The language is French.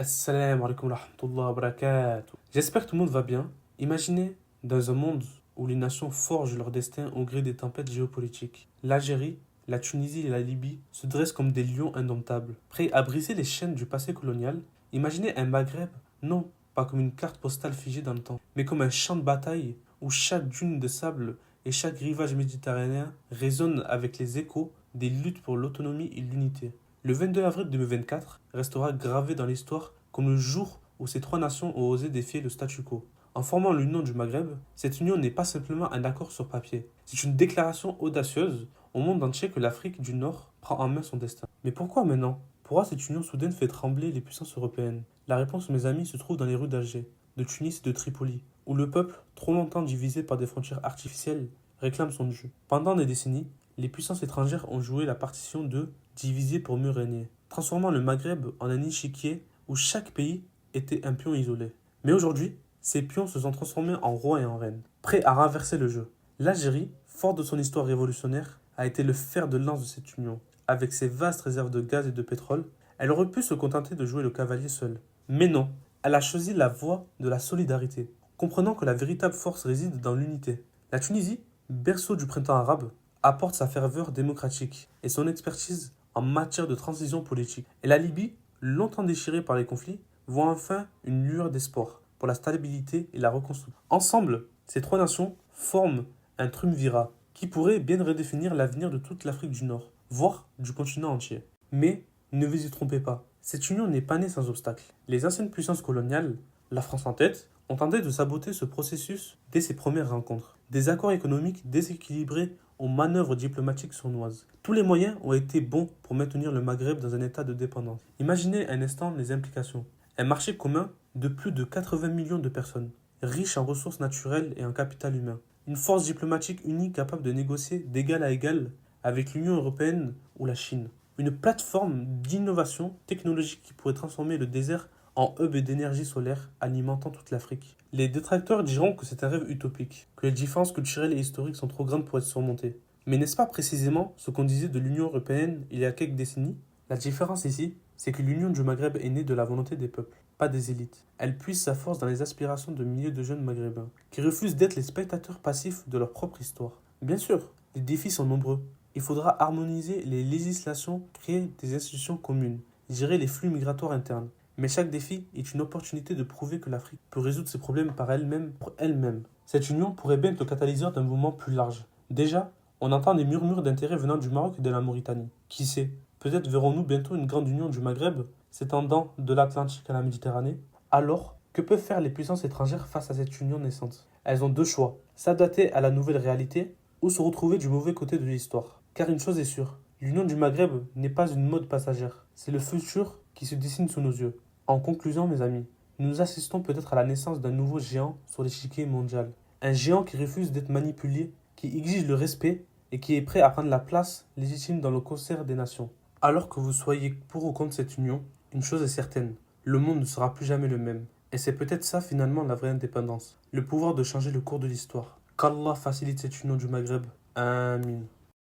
Assalamu alaikum wa rahmatullahi wa barakatuh. J'espère que tout le monde va bien. Imaginez dans un monde où les nations forgent leur destin au gré des tempêtes géopolitiques. L'Algérie, la Tunisie et la Libye se dressent comme des lions indomptables, prêts à briser les chaînes du passé colonial. Imaginez un Maghreb, non pas comme une carte postale figée dans le temps, mais comme un champ de bataille où chaque dune de sable et chaque rivage méditerranéen résonnent avec les échos des luttes pour l'autonomie et l'unité. Le 22 avril 2024 restera gravé dans l'histoire comme le jour où ces trois nations ont osé défier le statu quo. En formant l'Union du Maghreb, cette union n'est pas simplement un accord sur papier, c'est une déclaration audacieuse au monde entier que l'Afrique du Nord prend en main son destin. Mais pourquoi maintenant? Pourquoi cette union soudaine fait trembler les puissances européennes? La réponse, mes amis, se trouve dans les rues d'Alger, de Tunis et de Tripoli, où le peuple, trop longtemps divisé par des frontières artificielles, réclame son dû. Pendant des décennies, les puissances étrangères ont joué la partition de diviser pour mieux régner, transformant le Maghreb en un échiquier où chaque pays était un pion isolé. Mais aujourd'hui, ces pions se sont transformés en rois et en reines, prêts à renverser le jeu. L'Algérie, forte de son histoire révolutionnaire, a été le fer de lance de cette union. Avec ses vastes réserves de gaz et de pétrole, elle aurait pu se contenter de jouer le cavalier seul. Mais non, elle a choisi la voie de la solidarité, comprenant que la véritable force réside dans l'unité. La Tunisie, berceau du printemps arabe, apporte sa ferveur démocratique et son expertise en matière de transition politique. Et la Libye, longtemps déchirée par les conflits, voit enfin une lueur d'espoir pour la stabilité et la reconstruction. Ensemble, ces trois nations forment un triumvirat qui pourrait bien redéfinir l'avenir de toute l'Afrique du Nord, voire du continent entier. Mais ne vous y trompez pas, cette union n'est pas née sans obstacle. Les anciennes puissances coloniales, la France en tête, ont tenté de saboter ce processus dès ses premières rencontres. Des accords économiques déséquilibrés aux manœuvres diplomatiques sournoises. Tous les moyens ont été bons pour maintenir le Maghreb dans un état de dépendance. Imaginez un instant les implications. Un marché commun de plus de 80 millions de personnes, riche en ressources naturelles et en capital humain. Une force diplomatique unie capable de négocier d'égal à égal avec l'Union européenne ou la Chine. Une plateforme d'innovation technologique qui pourrait transformer le désert en hub d'énergie solaire alimentant toute l'Afrique. Les détracteurs diront que c'est un rêve utopique, que les différences culturelles et historiques sont trop grandes pour être surmontées. Mais n'est-ce pas précisément ce qu'on disait de l'Union européenne il y a quelques décennies? La différence ici, c'est que l'Union du Maghreb est née de la volonté des peuples, pas des élites. Elle puise sa force dans les aspirations de milliers de jeunes maghrébins, qui refusent d'être les spectateurs passifs de leur propre histoire. Bien sûr, les défis sont nombreux. Il faudra harmoniser les législations, créer des institutions communes, gérer les flux migratoires internes. Mais chaque défi est une opportunité de prouver que l'Afrique peut résoudre ses problèmes par elle-même, pour elle-même. Cette union pourrait bien être le catalyseur d'un mouvement plus large. Déjà, on entend des murmures d'intérêt venant du Maroc et de la Mauritanie. Qui sait, peut-être verrons-nous bientôt une grande union du Maghreb s'étendant de l'Atlantique à la Méditerranée. Alors, que peuvent faire les puissances étrangères face à cette union naissante? Elles ont deux choix, s'adapter à la nouvelle réalité ou se retrouver du mauvais côté de l'histoire. Car une chose est sûre, l'union du Maghreb n'est pas une mode passagère, c'est le futur qui se dessine sous nos yeux. En conclusion, mes amis, nous assistons peut-être à la naissance d'un nouveau géant sur l'échiquier mondial. Un géant qui refuse d'être manipulé, qui exige le respect et qui est prêt à prendre la place légitime dans le concert des nations. Alors que vous soyez pour ou contre cette union, une chose est certaine, le monde ne sera plus jamais le même. Et c'est peut-être ça finalement la vraie indépendance, le pouvoir de changer le cours de l'histoire. Qu'Allah facilite cette union du Maghreb. Amin.